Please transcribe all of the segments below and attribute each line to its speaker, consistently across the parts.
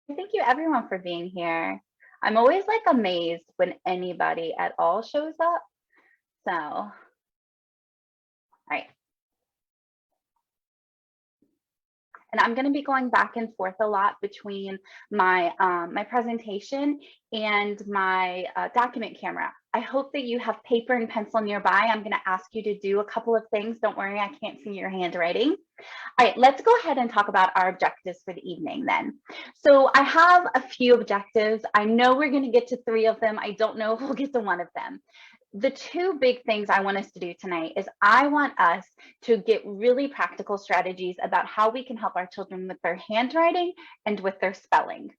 Speaker 1: Thank you everyone for being here. I'm always like amazed when anybody at all shows up. So, all right. And I'm going to be going back and forth a lot between my presentation and my document camera. I hope that you have paper and pencil nearby. I'm going to ask you to do a couple of things. Don't worry, I can't see your handwriting. All right, let's go ahead and talk about our objectives for the evening then. So I have a few objectives. I know we're going to get to 3 of them. I don't know if we'll get to 1 of them. The 2 big things I want us to do tonight is I want us to get really practical strategies about how we can help our children with their handwriting and with their spelling.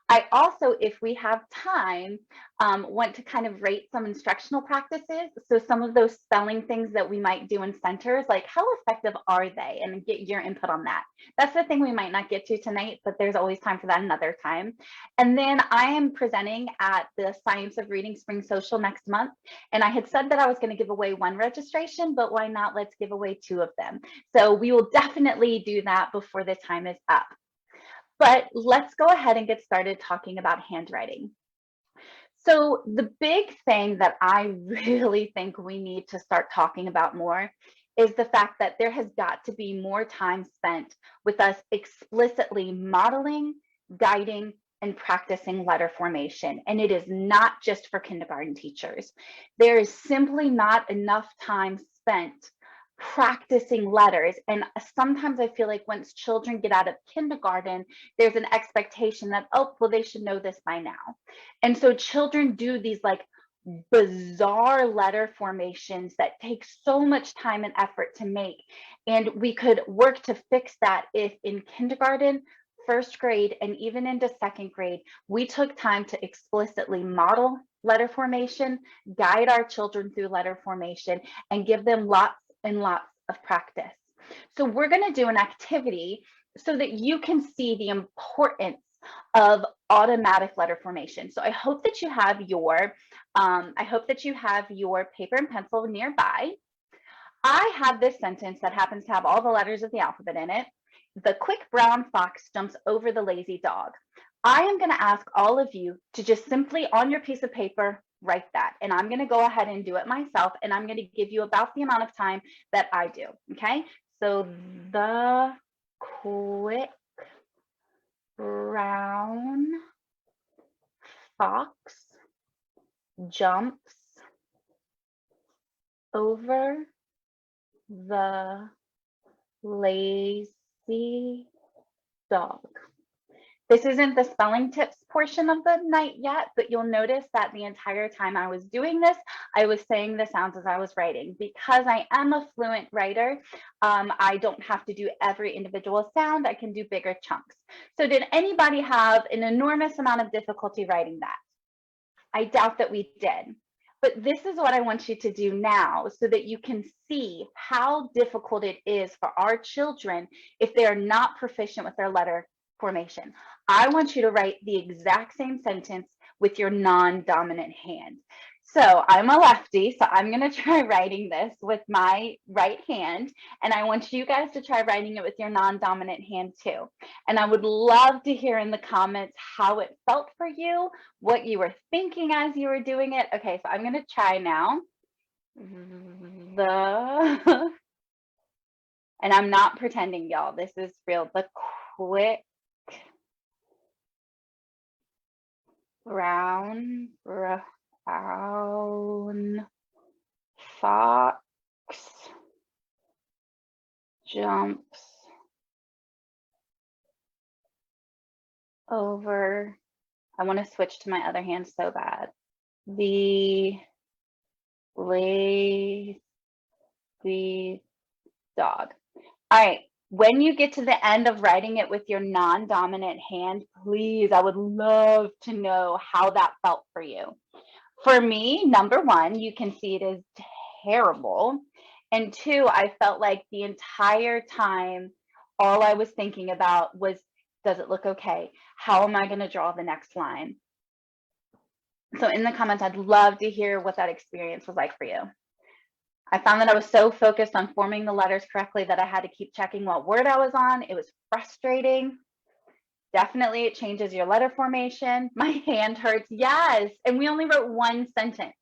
Speaker 1: I also, if we have time, want to kind of rate some instructional practices. So some of those spelling things that we might do in centers, like how effective are they, and get your input on that. That's the thing we might not get to tonight, but there's always time for that another time. And then I am presenting at the Science of Reading Spring Social next month. And I had said that I was going to give away 1 registration, but why not? Let's give away 2 of them. So we will definitely do that before the time is up. But let's go ahead and get started talking about handwriting. So the big thing that I really think we need to start talking about more is the fact that there has got to be more time spent with us explicitly modeling, guiding, and practicing letter formation. And it is not just for kindergarten teachers. There is simply not enough time spent practicing letters. And sometimes I feel like once children get out of kindergarten, there's an expectation that, oh, well, they should know this by now. And so children do these like bizarre letter formations that take so much time and effort to make. And we could work to fix that if in kindergarten, 1st grade, and even into 2nd grade, we took time to explicitly model letter formation, guide our children through letter formation, and give them lots and lots of practice. So we're going to do an activity so that you can see the importance of automatic letter formation. So I hope that you have your paper and pencil nearby. I have this sentence that happens to have all the letters of the alphabet in it. The quick brown fox jumps over the lazy dog. I am going to ask all of you to just simply on your piece of paper write that. And I'm going to go ahead and do it myself. And I'm going to give you about the amount of time that I do. Okay. So the quick brown fox jumps over the lazy dog. This isn't the spelling tips portion of the night yet, but you'll notice that the entire time I was doing this, I was saying the sounds as I was writing. Because I am a fluent writer, I don't have to do every individual sound. I can do bigger chunks. So did anybody have an enormous amount of difficulty writing that? I doubt that we did. But this is what I want you to do now so that you can see how difficult it is for our children if they are not proficient with their letter formation. I want you to write the exact same sentence with your non-dominant hand. So I'm a lefty, so I'm going to try writing this with my right hand, and I want you guys to try writing it with your non-dominant hand too. And I would love to hear in the comments how it felt for you, what you were thinking as you were doing it. Okay, so I'm going to try now. The, and I'm not pretending, y'all. This is real. The quick brown fox jumps over. I want to switch to my other hand so bad. The lazy dog. All right. When you get to the end of writing it with your non-dominant hand, please, I would love to know how that felt for you. For me, number 1, you can see it is terrible. And 2, I felt like the entire time, all I was thinking about was, does it look okay? How am I going to draw the next line? So in the comments, I'd love to hear what that experience was like for you. I found that I was so focused on forming the letters correctly that I had to keep checking what word I was on. It was frustrating. Definitely it changes your letter formation. My hand hurts. Yes. And we only wrote one sentence.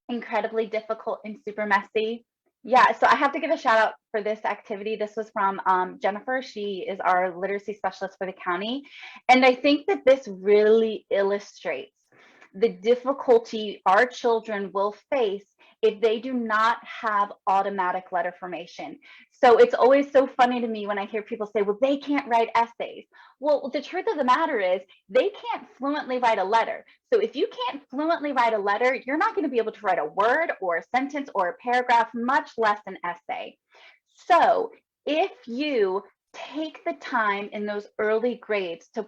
Speaker 1: Incredibly difficult and super messy. Yeah, so I have to give a shout out for this activity. This was from Jennifer. She is our literacy specialist for the county. And I think that this really illustrates the difficulty our children will face if they do not have automatic letter formation. So it's always so funny to me when I hear people say, well, they can't write essays. Well, the truth of the matter is they can't fluently write a letter. So if you can't fluently write a letter, you're not going to be able to write a word or a sentence or a paragraph, much less an essay. So if you take the time in those early grades to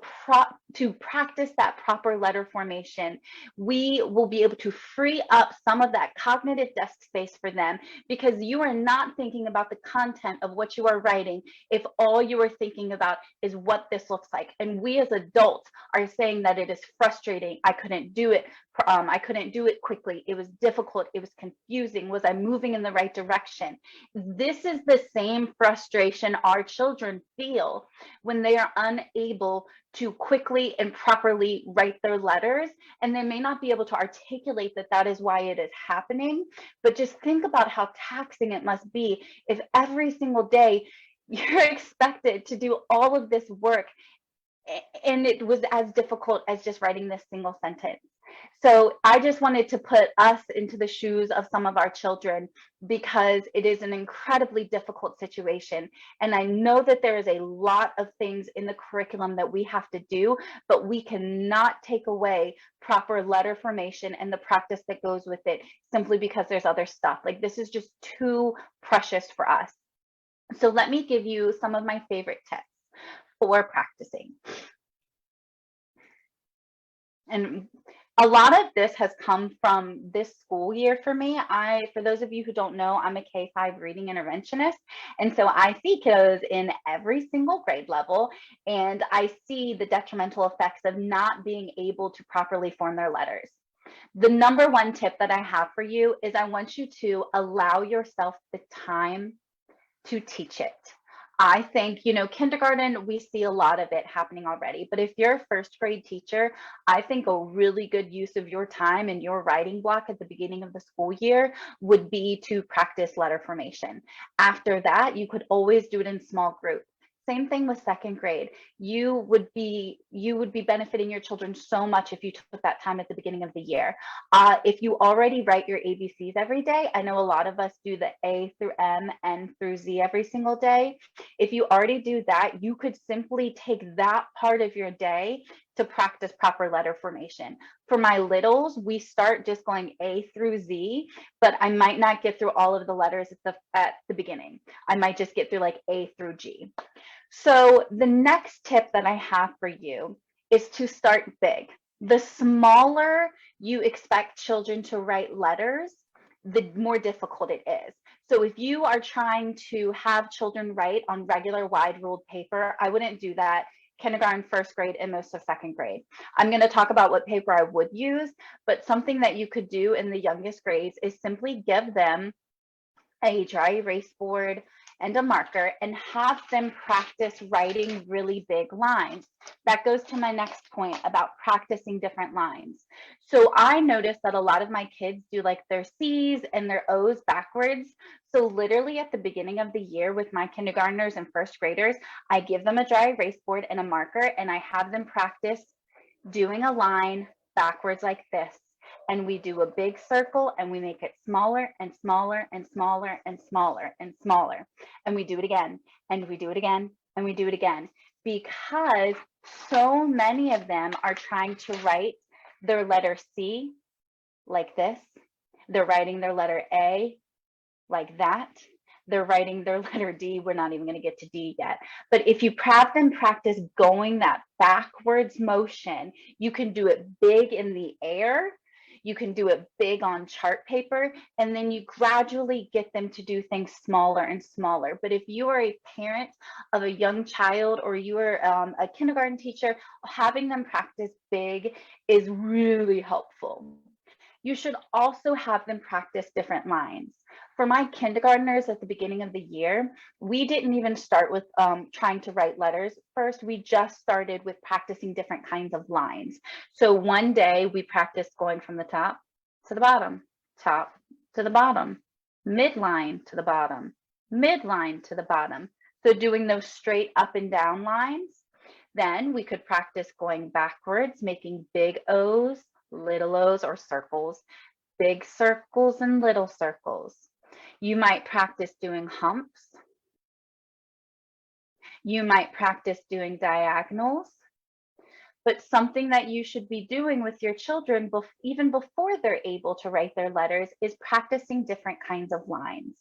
Speaker 1: practice that proper letter formation, we will be able to free up some of that cognitive desk space for them, because you are not thinking about the content of what you are writing if all you are thinking about is what this looks like. And we as adults are saying that it is frustrating. I couldn't do it. I couldn't do it quickly. It was difficult. It was confusing. Was I moving in the right direction? This is the same frustration our children feel when they are unable to quickly and properly write their letters. And they may not be able to articulate that that is why it is happening. But just think about how taxing it must be if every single day you're expected to do all of this work and it was as difficult as just writing this single sentence. So I just wanted to put us into the shoes of some of our children, because it is an incredibly difficult situation. And I know that there is a lot of things in the curriculum that we have to do, but we cannot take away proper letter formation and the practice that goes with it simply because there's other stuff. Like, this is just too precious for us. So let me give you some of my favorite tips for practicing. And a lot of this has come from this school year for me. For those of you who don't know, I'm a K-5 reading interventionist. And so I see kiddos in every single grade level, and I see the detrimental effects of not being able to properly form their letters. The number one tip that I have for you is I want you to allow yourself the time to teach it. I think, kindergarten, we see a lot of it happening already. But if you're a first grade teacher, I think a really good use of your time and your writing block at the beginning of the school year would be to practice letter formation. After that, you could always do it in small groups. Same thing with second grade. You would be benefiting your children so much if you took that time at the beginning of the year. If you already write your ABCs every day, I know a lot of us do the A through M, N through Z every single day. If you already do that, you could simply take that part of your day to practice proper letter formation. For my littles, we start just going A through Z, but I might not get through all of the letters at the beginning. I might just get through like A through G. So the next tip that I have for you is to start big. The smaller you expect children to write letters, the more difficult it is. So if you are trying to have children write on regular wide ruled paper, I wouldn't do that. Kindergarten, first grade, and most of second grade. I'm going to talk about what paper I would use, but something that you could do in the youngest grades is simply give them a dry erase board and a marker and have them practice writing really big lines. That goes to my next point about practicing different lines. So I noticed that a lot of my kids do like their C's and their O's backwards. So literally at the beginning of the year with my kindergartners and first graders, I give them a dry erase board and a marker, and I have them practice doing a line backwards like this. And we do a big circle and we make it smaller and smaller and smaller and smaller and smaller. And we do it again, and we do it again, and we do it again, because so many of them are trying to write their letter C like this. They're writing their letter A like that. They're writing their letter D. We're not even going to get to D yet. But if you have them practice going that backwards motion, you can do it big in the air. You can do it big on chart paper, and then you gradually get them to do things smaller and smaller. But if you are a parent of a young child, or you are a kindergarten teacher, having them practice big is really helpful. You should also have them practice different lines. For my kindergartners at the beginning of the year, we didn't even start with trying to write letters first. We just started with practicing different kinds of lines. So one day we practiced going from the top to the bottom, top to the bottom, midline to the bottom, midline to the bottom. So doing those straight up and down lines. Then we could practice going backwards, making big O's, little O's, or circles, big circles and little circles. You might practice doing humps. You might practice doing diagonals. But something that you should be doing with your children even before they're able to write their letters is practicing different kinds of lines.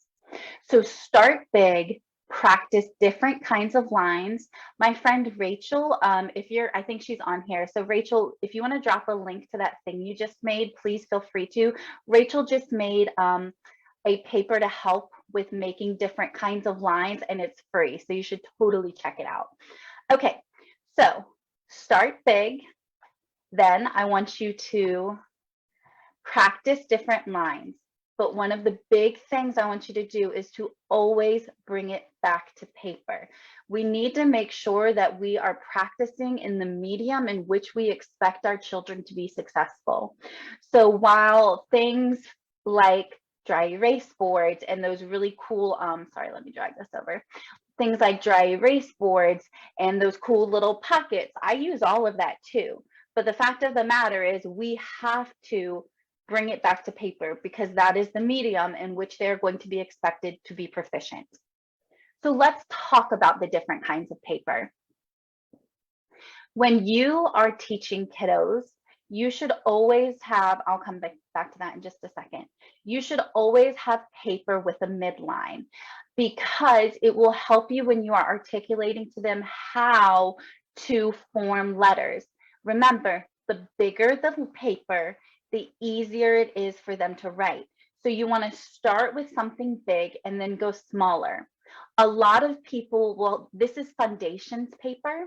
Speaker 1: So start big, practice different kinds of lines. My friend Rachel, I think she's on here. So Rachel, if you want to drop a link to that thing you just made, please feel free to. Rachel just made a paper to help with making different kinds of lines, and it's free. So you should totally check it out. Okay, so start big. Then I want you to practice different lines. But one of the big things I want you to do is to always bring it back to paper. We need to make sure that we are practicing in the medium in which we expect our children to be successful. So while things like dry erase boards and those really cool, sorry, let me drag this over. Things like dry erase boards and those cool little pockets, I use all of that too. But the fact of the matter is we have to bring it back to paper because that is the medium in which they're going to be expected to be proficient. So let's talk about the different kinds of paper. When you are teaching kiddos, you should always have, I'll come back to that in just a second. You should always have paper with a midline because it will help you when you are articulating to them how to form letters. Remember, the bigger the paper, the easier it is for them to write. So you want to start with something big and then go smaller. A lot of people, well, this is Foundations paper.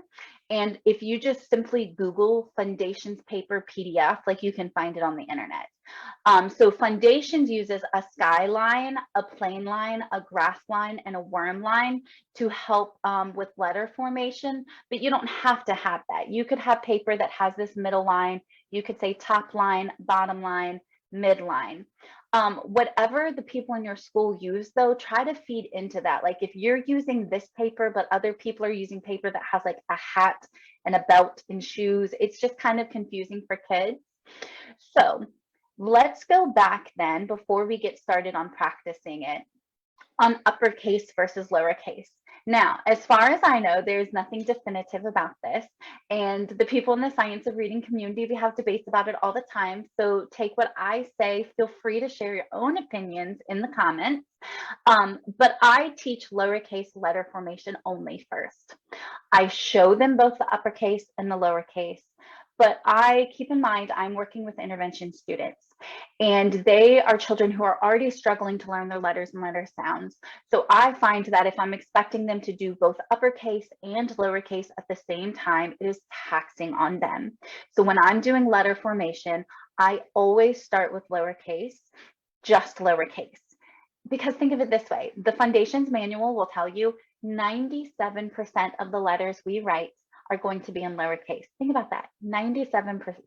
Speaker 1: And if you just simply Google Foundations paper PDF, like you can find it on the internet. So Foundations uses a skyline, a plane line, a graph line, and a worm line to help with letter formation, but you don't have to have that. You could have paper that has this middle line. You could say top line, bottom line, midline. Whatever the people in your school use though, try to feed into that. Like if you're using this paper, but other people are using paper that has like a hat and a belt and shoes, it's just kind of confusing for kids. So let's go back then before we get started on practicing it on uppercase versus lowercase. Now, as far as I know, there's nothing definitive about this. And the people in the science of reading community, we have debates about it all the time. So take what I say, feel free to share your own opinions in the comments. But I teach lowercase letter formation only first. I show them both the uppercase and the lowercase. But I keep in mind, I'm working with intervention students and they are children who are already struggling to learn their letters and letter sounds. So I find that if I'm expecting them to do both uppercase and lowercase at the same time, it is taxing on them. So when I'm doing letter formation, I always start with lowercase, just lowercase. Because think of it this way, the Foundations manual will tell you 97% of the letters we write are going to be in lowercase. Think about that, 97%.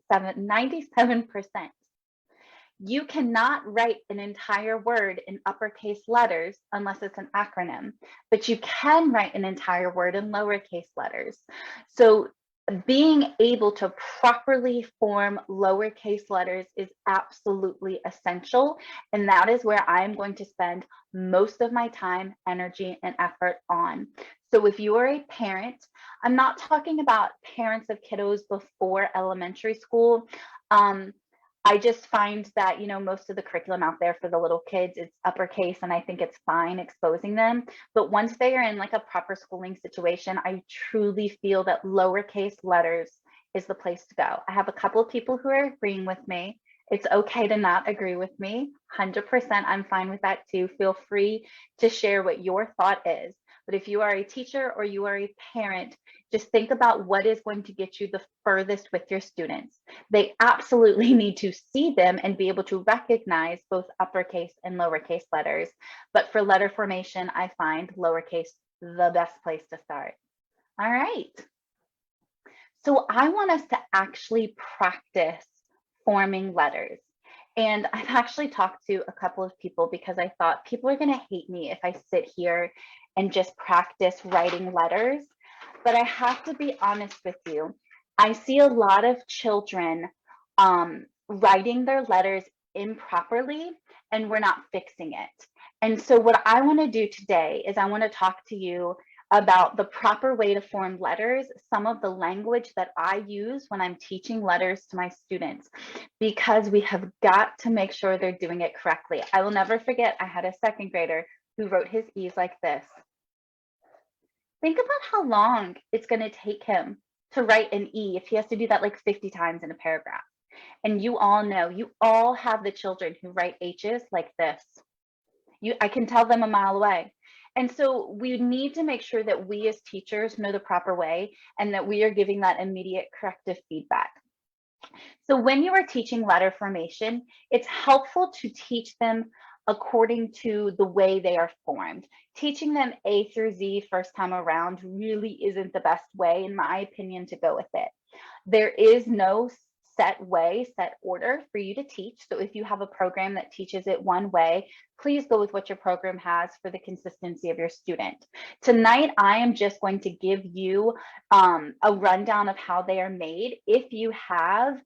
Speaker 1: You cannot write an entire word in uppercase letters unless it's an acronym, but you can write an entire word in lowercase letters. So being able to properly form lowercase letters is absolutely essential. And that is where I'm going to spend most of my time, energy, and effort on. So if you are a parent, I'm not talking about parents of kiddos before elementary school. I just find that, you know, most of the curriculum out there for the little kids, it's uppercase, and I think it's fine exposing them. But once they are in like a proper schooling situation, I truly feel that lowercase letters is the place to go. I have a couple of people who are agreeing with me. It's okay to not agree with me. 100%, I'm fine with that too. Feel free to share what your thought is. But if you are a teacher or you are a parent, just think about what is going to get you the furthest with your students. They absolutely need to see them and be able to recognize both uppercase and lowercase letters. But for letter formation, I find lowercase the best place to start. All right. So I want us to actually practice forming letters. And I've actually talked to a couple of people because I thought people are going to hate me if I sit here and just practice writing letters. But I have to be honest with you. I see a lot of children writing their letters improperly, and we're not fixing it. And so what I want to do today is I want to talk to you about the proper way to form letters, some of the language that I use when I'm teaching letters to my students, because we have got to make sure they're doing it correctly. I will never forget, I had a second grader who wrote his E's like this. Think about how long it's going to take him to write an E if he has to do that like 50 times in a paragraph. And you all know, you all have the children who write H's like this. I can tell them a mile away. And so we need to make sure that we as teachers know the proper way and that we are giving that immediate corrective feedback. So when you are teaching letter formation, it's helpful to teach them according to the way they are formed. Teaching them A through Z first time around really isn't the best way, in my opinion, to go with it. There is no set way, set order for you to teach. So if you have a program that teaches it one way, please go with what your program has for the consistency of your student. Tonight, I am just going to give you a rundown of how they are made. If you have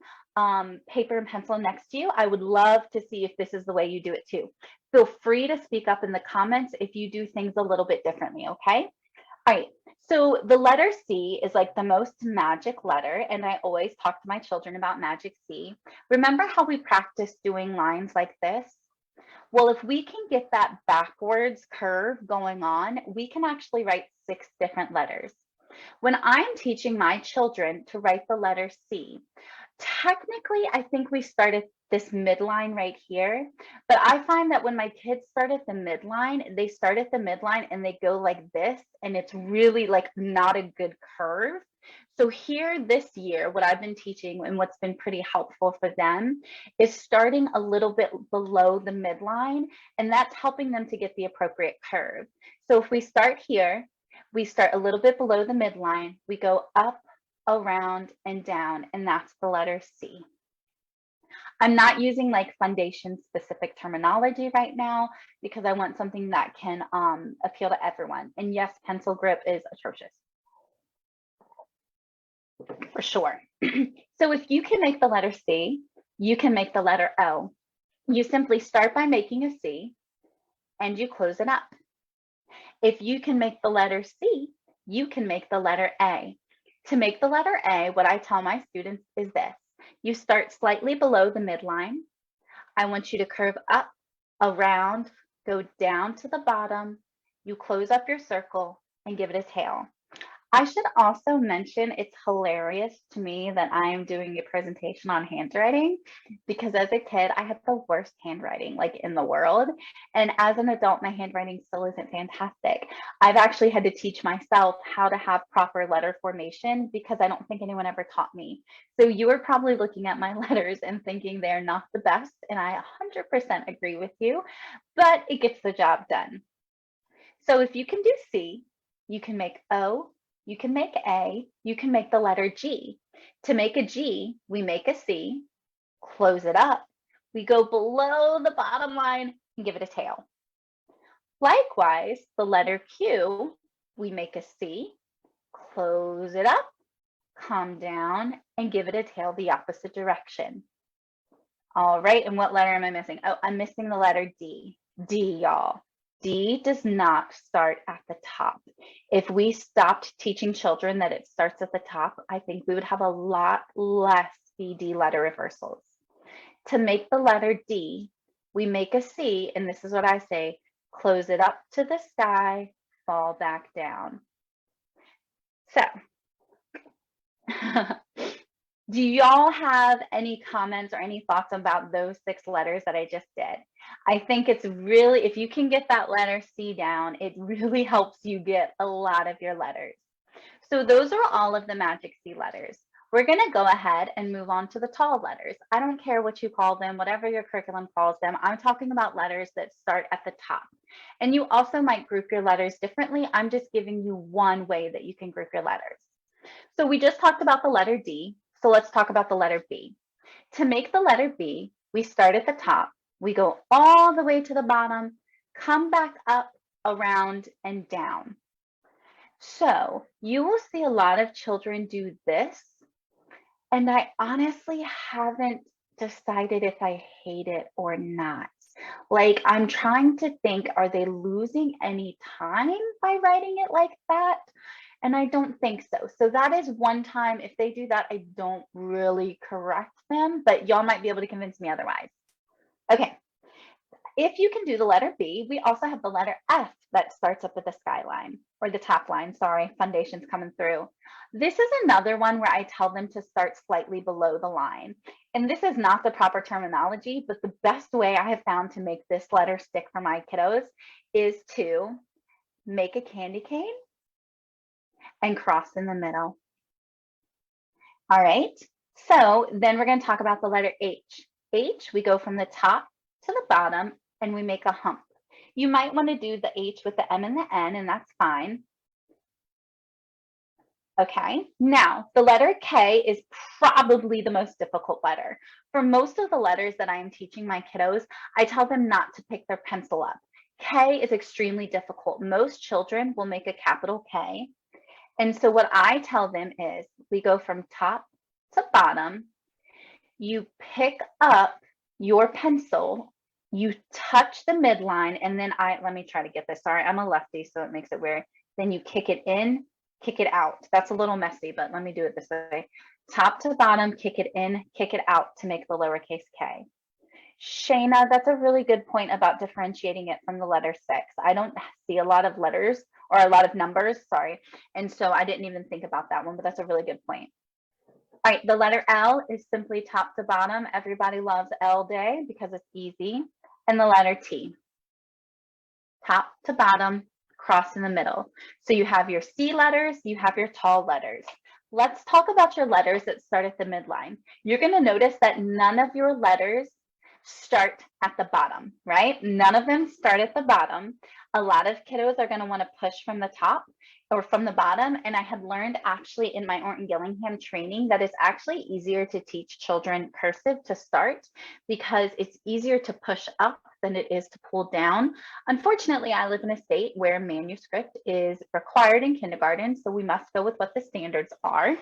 Speaker 1: paper and pencil next to you, I would love to see if this is the way you do it too. Feel free to speak up in the comments if you do things a little bit differently, okay? All right, so the letter C is like the most magic letter, and I always talk to my children about magic C. Remember how we practice doing lines like this? Well, if we can get that backwards curve going on, we can actually write 6 different letters. When I'm teaching my children to write the letter C, technically, I think we start at this midline right here, but I find that when my kids start at the midline, they start at the midline and they go like this, and it's really like not a good curve. So here this year, what I've been teaching and what's been pretty helpful for them is starting a little bit below the midline, and that's helping them to get the appropriate curve. So if we start here, we start a little bit below the midline, we go up, around, and down, and that's the letter C. I'm not using like foundation specific terminology right now because I want something that can appeal to everyone. And yes, pencil grip is atrocious. For sure. So if you can make the letter C, you can make the letter O. You simply start by making a C and you close it up. If you can make the letter C, you can make the letter A. To make the letter A, what I tell my students is this. You start slightly below the midline. I want you to curve up, around, go down to the bottom. You close up your circle and give it a tail. I should also mention it's hilarious to me that I am doing a presentation on handwriting because as a kid, I had the worst handwriting like in the world. And as an adult, my handwriting still isn't fantastic. I've actually had to teach myself how to have proper letter formation because I don't think anyone ever taught me. So you are probably looking at my letters and thinking they're not the best. And I 100% agree with you, but it gets the job done. So if you can do C, you can make O, you can make A, you can make the letter G. To make a G, we make a C, close it up, we go below the bottom line and give it a tail. Likewise, the letter Q, we make a C, close it up, come down, and give it a tail the opposite direction. All right, and what letter am I missing? Oh, I'm missing the letter D. D, y'all. D does not start at the top. If we stopped teaching children that it starts at the top, I think we would have a lot less BD letter reversals. To make the letter D, we make a C, and this is what I say, close it up to the sky, fall back down. So, Do y'all have any comments or any thoughts about those 6 letters that I just did? I think it's really, if you can get that letter C down, it really helps you get a lot of your letters. So those are all of the magic C letters. We're going to go ahead and move on to the tall letters. I don't care what you call them, whatever your curriculum calls them. I'm talking about letters that start at the top. And you also might group your letters differently. I'm just giving you one way that you can group your letters. So we just talked about the letter D. So let's talk about the letter B. To make the letter B, we start at the top. We go all the way to the bottom, come back up, around, and down. So you will see a lot of children do this, and I honestly haven't decided if I hate it or not. Like, I'm trying to think, are they losing any time by writing it like that? And I don't think so. So that is one time, if they do that, I don't really correct them, but y'all might be able to convince me otherwise. Okay, if you can do the letter B, we also have the letter F that starts up at the skyline, or the top line, sorry, foundation's coming through. This is another one where I tell them to start slightly below the line. And this is not the proper terminology, but the best way I have found to make this letter stick for my kiddos is to make a candy cane and cross in the middle. All right, so then we're going to talk about the letter H. H, we go from the top to the bottom and we make a hump. You might want to do the H with the M and the N, and that's fine. Okay, now the letter K is probably the most difficult letter. For most of the letters that I am teaching my kiddos, I tell them not to pick their pencil up. K is extremely difficult. Most children will make a capital K. And so what I tell them is we go from top to bottom. You pick up your pencil, you touch the midline, and then let me try to get this. Sorry, I'm a lefty, so it makes it weird. Then you kick it in, kick it out. That's a little messy, but let me do it this way. Top to bottom, kick it in, kick it out to make the lowercase k. Shayna, that's a really good point about differentiating it from the letter 6. I don't see a lot of letters or a lot of numbers, sorry. And so I didn't even think about that one, but that's a really good point. All right, the letter L is simply top to bottom. Everybody loves L day because it's easy. And the letter T, top to bottom, cross in the middle. So you have your C letters, you have your tall letters. Let's talk about your letters that start at the midline. You're going to notice that none of your letters start at the bottom, right? None of them start at the bottom. A lot of kiddos are going to want to push from the top or from the bottom. And I had learned actually in my Orton Gillingham training that it's actually easier to teach children cursive to start because it's easier to push up than it is to pull down. Unfortunately, I live in a state where manuscript is required in kindergarten, so we must go with what the standards are.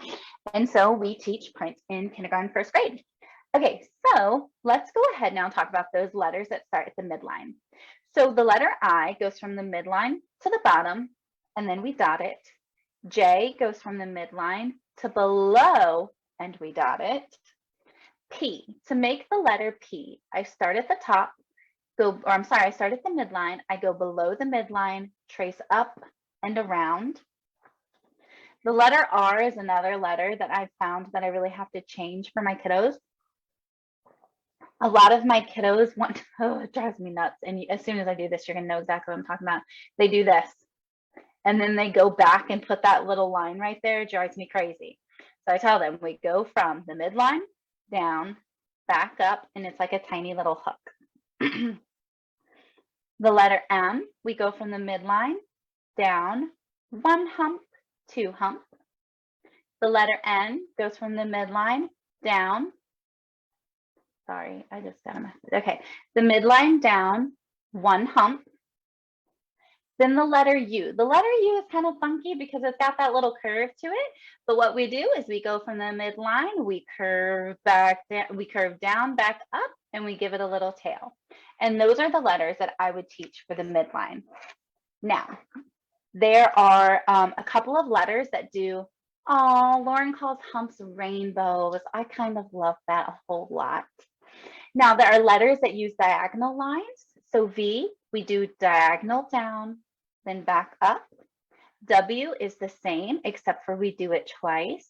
Speaker 1: And so we teach print in kindergarten, first grade. Okay, so let's go ahead now and talk about those letters that start at the midline. So the letter I goes from the midline to the bottom, and then we dot it. J goes from the midline to below, and we dot it. P, to make the letter P, I start at the top, I start at the midline, I go below the midline, trace up and around. The letter R is another letter that I've found that I really have to change for my kiddos. A lot of my kiddos want, oh, it drives me nuts. And as soon as I do this, you're gonna know exactly what I'm talking about. They do this. And then they go back and put that little line right there. It drives me crazy. So I tell them we go from the midline down, back up, and it's like a tiny little hook. The letter M, we go from the midline down, 1 hump, 2 hump. The letter N goes from the midline down. Sorry, I just got a message. Okay, the midline down, 1 hump. Then the letter U. The letter U is kind of funky because it's got that little curve to it. But what we do is we go from the midline, we curve back down, we curve down, back up, and we give it a little tail. And those are the letters that I would teach for the midline. Now, there are a couple of letters that do, oh, Lauren calls humps rainbows. I kind of love that a whole lot. Now, there are letters that use diagonal lines. So V, we do diagonal down, then back up. W is the same, except for we do it twice.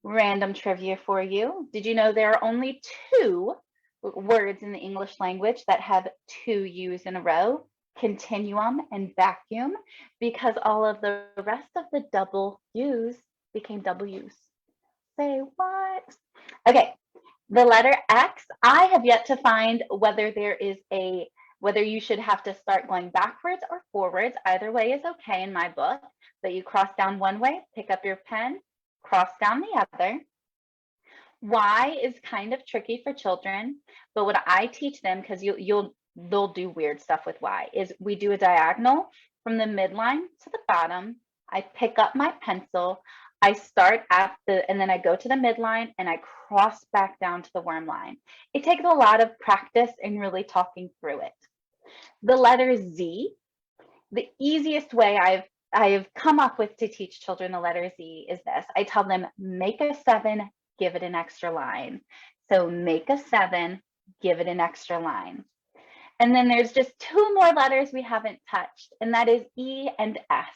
Speaker 1: Random trivia for you. Did you know there are only two words in the English language that have two U's in a row? Continuum and vacuum, because all of the rest of the double U's became double U's. Say what? Okay, the letter X, I have yet to find whether whether you should have to start going backwards or forwards. Either way is okay in my book, but you cross down one way, pick up your pen, cross down the other. Y is kind of tricky for children, but what I teach them, because they'll do weird stuff with Y, is we do a diagonal from the midline to the bottom. I pick up my pencil, I start and then I go to the midline and I cross back down to the worm line. It takes a lot of practice and really talking through it. The letter Z, the easiest way I've come up with to teach children the letter Z is this. I tell them, make a 7, give it an extra line. So make a 7, give it an extra line. And then there's just 2 more letters we haven't touched, and that is E and S.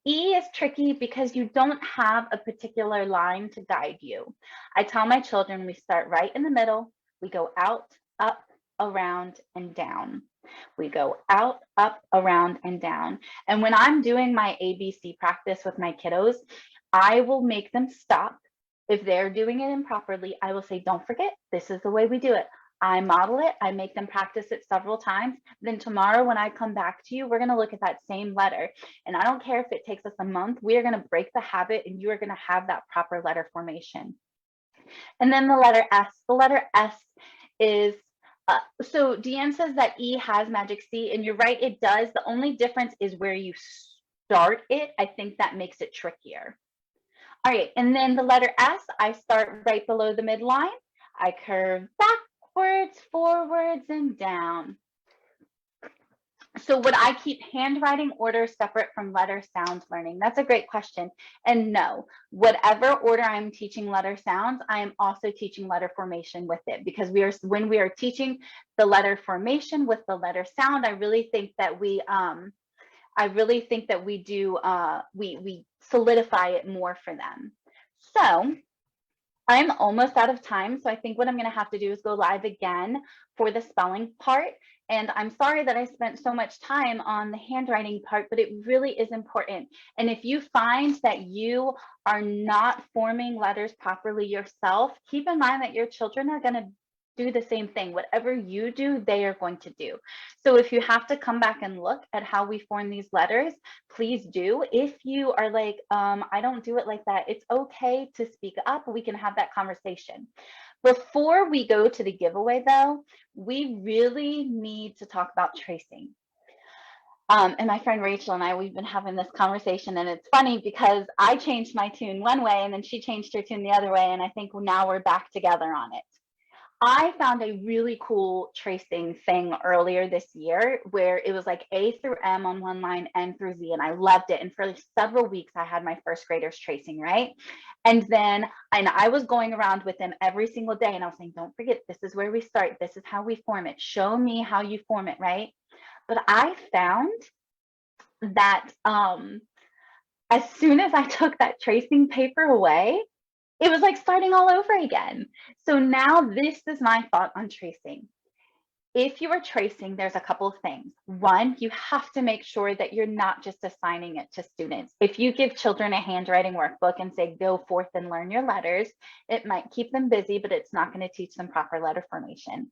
Speaker 1: E is tricky because you don't have a particular line to guide you. I tell my children we start right in the middle, we go out, up, around, and down. We go out, up, around, and down. And when I'm doing my ABC practice with my kiddos, I will make them stop. If they're doing it improperly, I will say, don't forget, this is the way we do it. I model it, I make them practice it several times. Then tomorrow when I come back to you, we're gonna look at that same letter. And I don't care if it takes us a month, we are gonna break the habit and you are gonna have that proper letter formation. And then the letter S. The letter S is, so Deanne says that E has magic C, and you're right, it does. The only difference is where you start it. I think that makes it trickier. All right, and then the letter S, I start right below the midline. I curve backwards, forwards, and down. So would I keep handwriting order separate from letter sound learning? That's a great question. And no, whatever order I'm teaching letter sounds, I am also teaching letter formation with it, because when we are teaching the letter formation with the letter sound, I really think that we we solidify it more for them. So I'm almost out of time, so I think what I'm going to have to do is go live again for the spelling part. And I'm sorry that I spent so much time on the handwriting part, but it really is important. And if you find that you are not forming letters properly yourself, keep in mind that your children are going to do the same thing. Whatever you do, they are going to do. So if you have to come back and look at how we form these letters, please do. If you are like, I don't do it like that, it's okay to speak up. We can have that conversation. Before we go to the giveaway though, we really need to talk about tracing. And my friend Rachel and I, we've been having this conversation, and it's funny because I changed my tune one way and then she changed her tune the other way. And I think now we're back together on it. I found a really cool tracing thing earlier this year where it was like A through M on one line, N through Z, and I loved it. And for several weeks, I had my first graders tracing, right? And I was going around with them every single day, and I was saying, don't forget, this is where we start. This is how we form it. Show me how you form it, right? But I found that as soon as I took that tracing paper away, it was like starting all over again. So now this is my thought on tracing. If you are tracing, there's a couple of things. One, you have to make sure that you're not just assigning it to students. If you give children a handwriting workbook and say, go forth and learn your letters, it might keep them busy, but it's not going to teach them proper letter formation.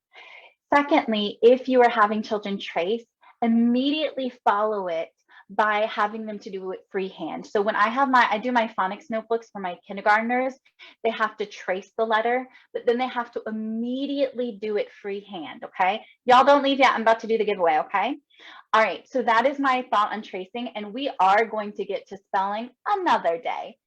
Speaker 1: Secondly, if you are having children trace, immediately follow it by having them to do it freehand. So when I do my phonics notebooks for my kindergartners, they have to trace the letter, but then they have to immediately do it freehand, okay? Y'all don't leave yet, I'm about to do the giveaway, okay? All right, so that is my thought on tracing, and we are going to get to spelling another day.